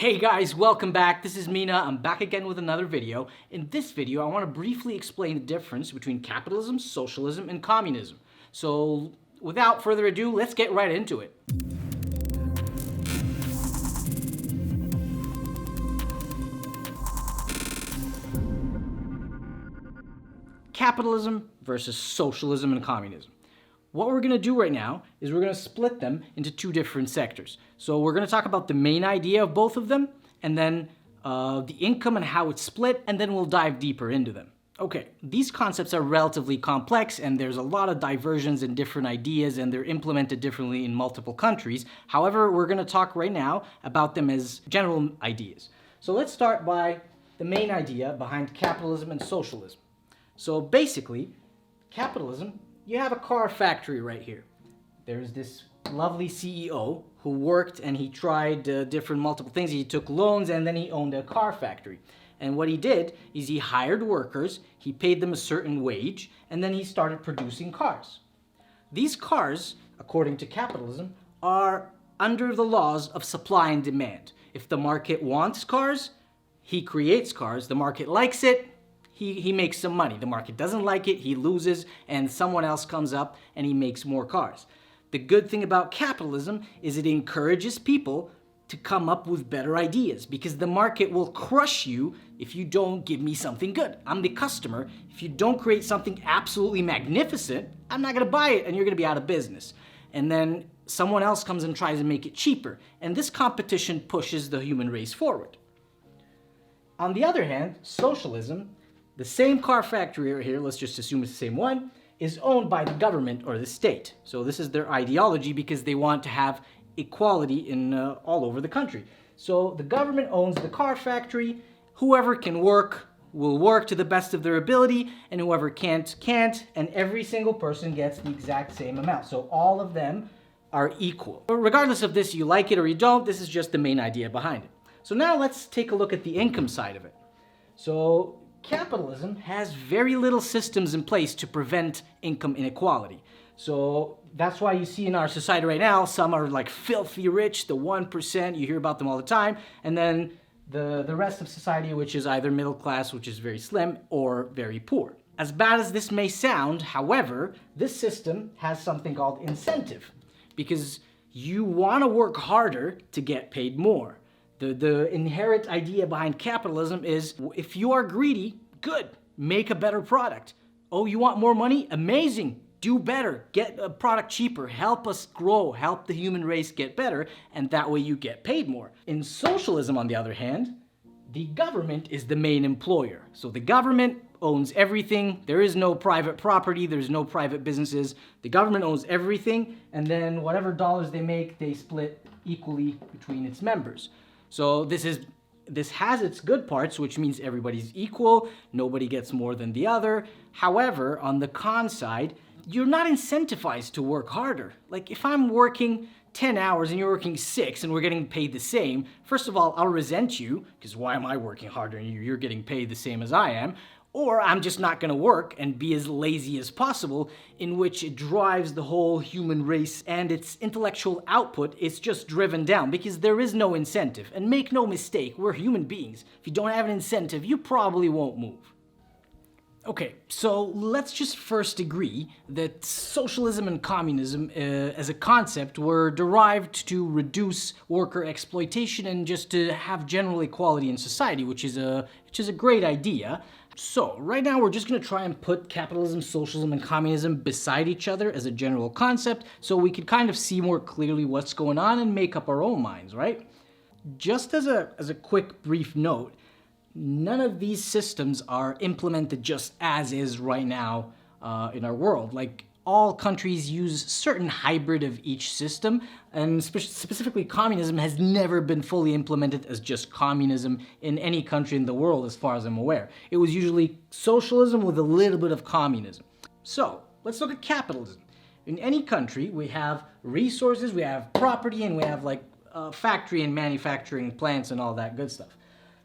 Hey guys, welcome back. This is Mina. I'm back again with another video. In this video, I want to briefly explain the difference between capitalism, socialism, and communism. So, without further ado, let's get right into it. Capitalism versus socialism and communism. What we're going to do right now is we're going to split them into two different sectors. So we're going to talk about the main idea of both of them, and then the income and how it's split, and then we'll dive deeper into them. Okay, these concepts are relatively complex, and there's a lot of diversions in different ideas, and they're implemented differently in multiple countries. However, we're going to talk right now about them as general ideas. So let's start by the main idea behind capitalism and socialism. So basically, capitalism, you have a car factory right here. There's this lovely CEO who worked and he tried different multiple things. He took loans and then he owned a car factory. And what he did is he hired workers, he paid them a certain wage, and then he started producing cars. These cars, according to capitalism, are under the laws of supply and demand. If the market wants cars, he creates cars. The market likes it, he makes some money. The market doesn't like it, he loses, and someone else comes up and he makes more cars. The good thing about capitalism is it encourages people to come up with better ideas, because the market will crush you if you don't give me something good. I'm the customer. If you don't create something absolutely magnificent, I'm not gonna buy it and you're gonna be out of business. And then someone else comes and tries to make it cheaper. And this competition pushes the human race forward. On the other hand, socialism, the same car factory right here, let's just assume it's the same one, is owned by the government or the state. So this is their ideology because they want to have equality in all over the country. So the government owns the car factory. Whoever can work will work to the best of their ability, and whoever can't, and every single person gets the exact same amount. So all of them are equal. But regardless of this, you like it or you don't, this is just the main idea behind it. So now let's take a look at the income side of it. So capitalism has very little systems in place to prevent income inequality. So that's why you see in our society right now, some are like filthy rich, the 1%, you hear about them all the time, and then the rest of society, which is either middle class, which is very slim, or very poor. As bad as this may sound, however, this system has something called incentive, because you want to work harder to get paid more. The inherent idea behind capitalism is if you are greedy, good, make a better product. Oh, you want more money? Amazing, do better, get a product cheaper, help us grow, help the human race get better, and that way you get paid more. In socialism, on the other hand, the government is the main employer. So the government owns everything, there is no private property, there's no private businesses, the government owns everything, and then whatever dollars they make, they split equally between its members. So this has its good parts, which means everybody's equal, nobody gets more than the other. However, on the con side, you're not incentivized to work harder. Like if I'm working 10 hours and you're working 6 and we're getting paid the same, first of all, I'll resent you, because why am I working harder and you're getting paid the same as I am? Or I'm just not gonna work and be as lazy as possible, in which it drives the whole human race and its intellectual output is just driven down because there is no incentive. And make no mistake, we're human beings. If you don't have an incentive, you probably won't move. Okay, so let's just first agree that socialism and communism as a concept were derived to reduce worker exploitation and just to have general equality in society, which is a great idea. So right now we're just going to try and put capitalism, socialism, and communism beside each other as a general concept so we could kind of see more clearly what's going on and make up our own minds, right? Just as a quick brief note, none of these systems are implemented just as is right now in our world. Like all countries use certain hybrid of each system, and specifically communism has never been fully implemented as just communism in any country in the world as far as I'm aware. It was usually socialism with a little bit of communism. So let's look at capitalism. In any country we have resources, we have property, and we have like factory and manufacturing plants and all that good stuff.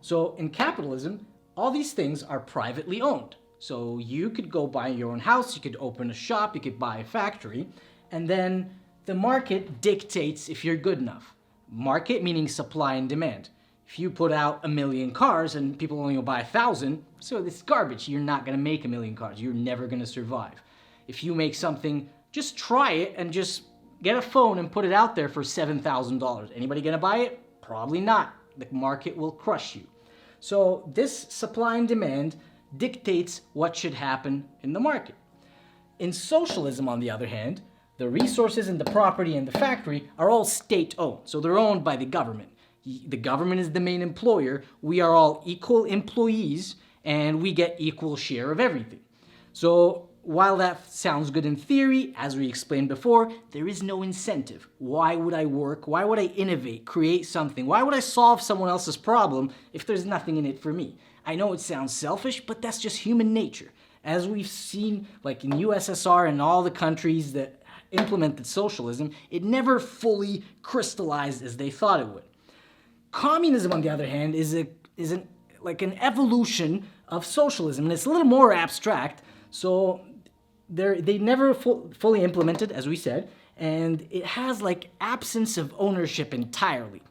So in capitalism, all these things are privately owned. So you could go buy your own house, you could open a shop, you could buy a factory, and then the market dictates if you're good enough. Market meaning supply and demand. If you put out 1,000,000 cars and people only will buy 1,000, so this is garbage. You're not going to make 1,000,000 cars. You're never going to survive. If you make something, just try it and just get a phone and put it out there for $7,000. Anybody going to buy it? Probably not. The market will crush you. So this supply and demand dictates what should happen in the market. In socialism, on the other hand, the resources and the property and the factory are all state-owned. So they're owned by the government. The government is the main employer. We are all equal employees, and we get equal share of everything. So while that sounds good in theory, as we explained before, there is no incentive. Why would I work? Why would I innovate, create something? Why would I solve someone else's problem if there's nothing in it for me? I know it sounds selfish, but that's just human nature. As we've seen, like in USSR and all the countries that implemented socialism, it never fully crystallized as they thought it would. Communism, on the other hand, is an evolution of socialism, and it's a little more abstract. So they never fully implemented, as we said, and it has like absence of ownership entirely.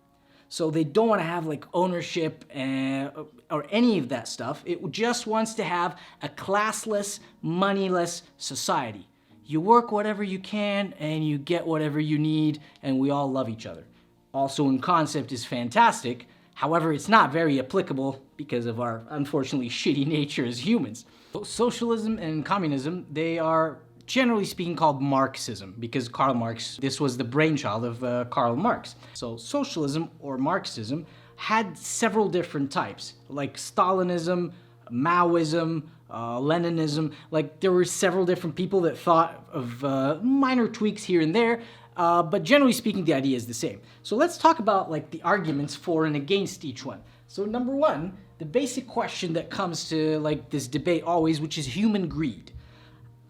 So they don't want to have like ownership or any of that stuff. It just wants to have a classless, moneyless society. You work whatever you can and you get whatever you need, and we all love each other. Also in concept is fantastic. However, it's not very applicable because of our unfortunately shitty nature as humans. Socialism and communism, they are generally speaking called Marxism because Karl Marx, this was the brainchild of Karl Marx. So socialism or Marxism had several different types, like Stalinism, Maoism, Leninism. Like there were several different people that thought of minor tweaks here and there, but generally speaking, the idea is the same. So let's talk about like the arguments for and against each one. So number one, the basic question that comes to like this debate always, which is human greed.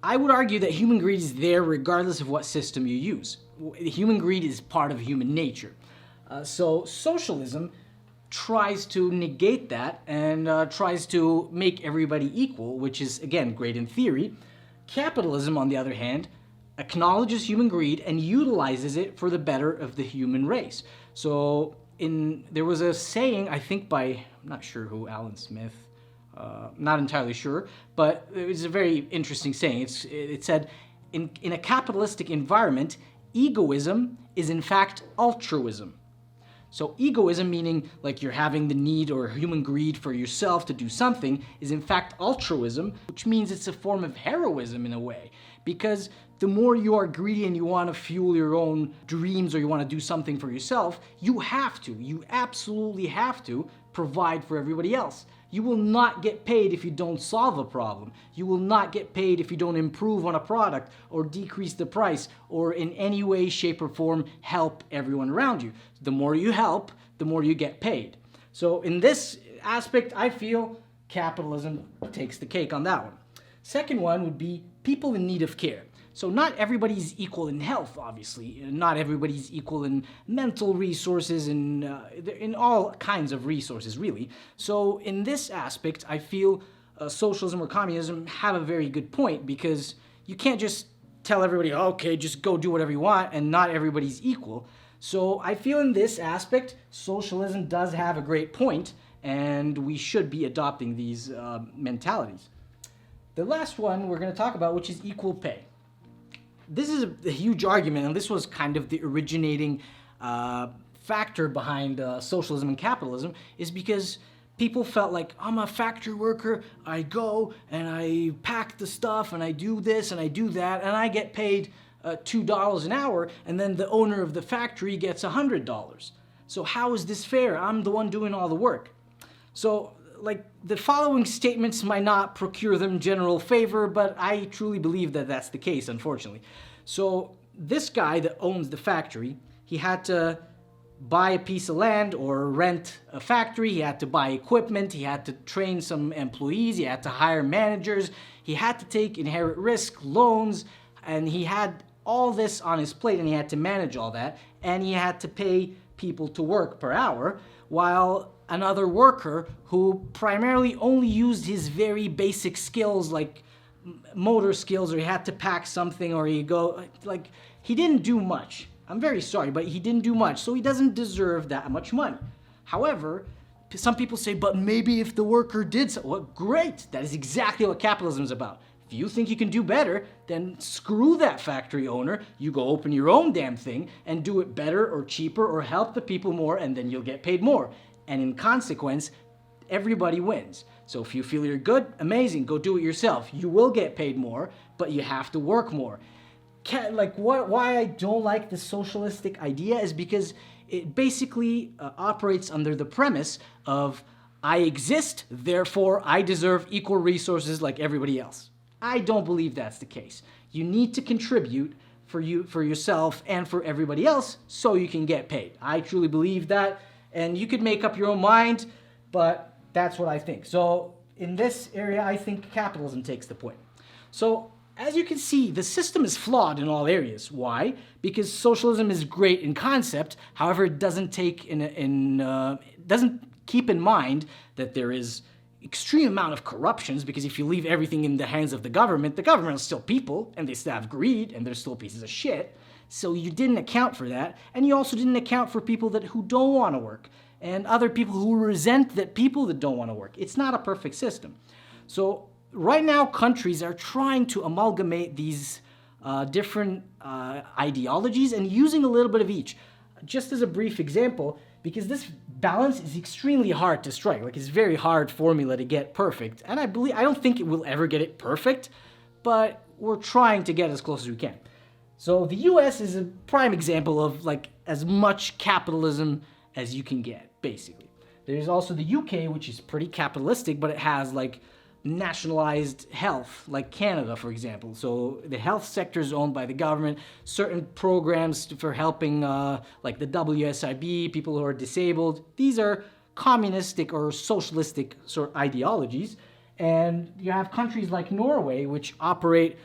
I would argue that human greed is there regardless of what system you use. Human greed is part of human nature. So socialism tries to negate that and tries to make everybody equal, which is, again, great in theory. Capitalism, on the other hand, acknowledges human greed and utilizes it for the better of the human race. So there was a saying, I think by, I'm not sure who, Alan Smith, not entirely sure, but it was a very interesting saying. It said, in a capitalistic environment, egoism is in fact altruism. So egoism, meaning like you're having the need or human greed for yourself to do something, is in fact altruism, which means it's a form of heroism in a way. Because the more you are greedy and you want to fuel your own dreams or you want to do something for yourself, you absolutely have to provide for everybody else. You will not get paid if you don't solve a problem. You will not get paid if you don't improve on a product or decrease the price or in any way, shape, or form help everyone around you. The more you help, the more you get paid. So in this aspect, I feel capitalism takes the cake on that one. Second one would be people in need of care. So not everybody's equal in health, obviously. Not everybody's equal in mental resources and in all kinds of resources, really. So in this aspect, I feel socialism or communism have a very good point because you can't just tell everybody, okay, just go do whatever you want, and not everybody's equal. So I feel in this aspect, socialism does have a great point, and we should be adopting these mentalities. The last one we're going to talk about, which is equal pay. This is a huge argument, and this was kind of the originating factor behind socialism and capitalism, is because people felt like, I'm a factory worker, I go and I pack the stuff and I do this and I do that, and I get paid $2 an hour, and then the owner of the factory gets $100. So how is this fair? I'm the one doing all the work. So like the following statements might not procure them general favor, but I truly believe that that's the case, unfortunately. So this guy that owns the factory, he had to buy a piece of land or rent a factory, he had to buy equipment, he had to train some employees, he had to hire managers, he had to take inherent risk, loans, and he had all this on his plate, and he had to manage all that, and he had to pay people to work per hour, while another worker who primarily only used his very basic skills like motor skills, or he had to pack something, or he didn't do much. I'm very sorry, but he didn't do much, so he doesn't deserve that much money. However, some people say, but maybe if the worker did so, well, great. That is exactly what capitalism is about. If you think you can do better, then screw that factory owner. You go open your own damn thing and do it better or cheaper or help the people more, and then you'll get paid more. And in consequence, everybody wins. So if you feel you're good, amazing, go do it yourself. You will get paid more, but you have to work more. Why I don't like the socialistic idea is because it basically operates under the premise of I exist, therefore I deserve equal resources like everybody else. I don't believe that's the case. You need to contribute for yourself and for everybody else so you can get paid. I truly believe that, and you could make up your own mind, but that's what I think. So in this area, I think capitalism takes the point. So as you can see, the system is flawed in all areas. Why? Because socialism is great in concept, however, it doesn't doesn't keep in mind that there is extreme amount of corruptions, because if you leave everything in the hands of the government is still people, and they still have greed, and they're still pieces of shit. So you didn't account for that, and you also didn't account for people who don't want to work, and other people who resent that people that don't want to work. It's not a perfect system. So right now, countries are trying to amalgamate these different ideologies and using a little bit of each. Just as a brief example, because this balance is extremely hard to strike. Like, it's a very hard formula to get perfect. And I don't think it will ever get it perfect, but we're trying to get as close as we can. So the US is a prime example of like as much capitalism as you can get, basically. There's also the UK, which is pretty capitalistic, but it has like nationalized health, like Canada, for example. So the health sector is owned by the government, certain programs for helping like the WSIB, people who are disabled. These are communistic or socialistic sort of ideologies. And you have countries like Norway, which operate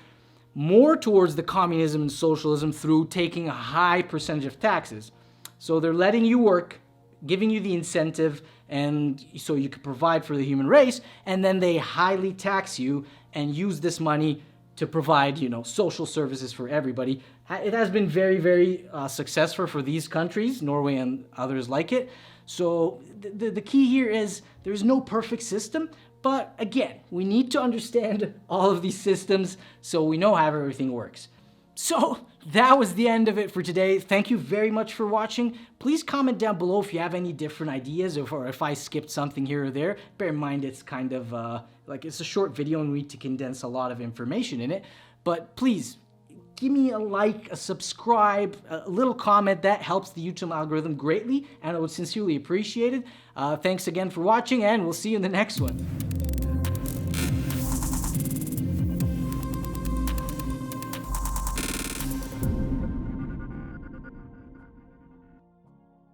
more towards the communism and socialism through taking a high percentage of taxes. So they're letting you work, giving you the incentive, and so you can provide for the human race, and then they highly tax you and use this money to provide, social services for everybody. It has been very, very successful for these countries, Norway and others like it. So the key here is there's no perfect system, but again, we need to understand all of these systems so we know how everything works. So that was the end of it for today. Thank you very much for watching. Please comment down below if you have any different ideas or if I skipped something here or there. Bear in mind it's kind of it's a short video and we need to condense a lot of information in it. But please give me a like, a subscribe, a little comment. That helps the YouTube algorithm greatly and I would sincerely appreciate it. Thanks again for watching and we'll see you in the next one.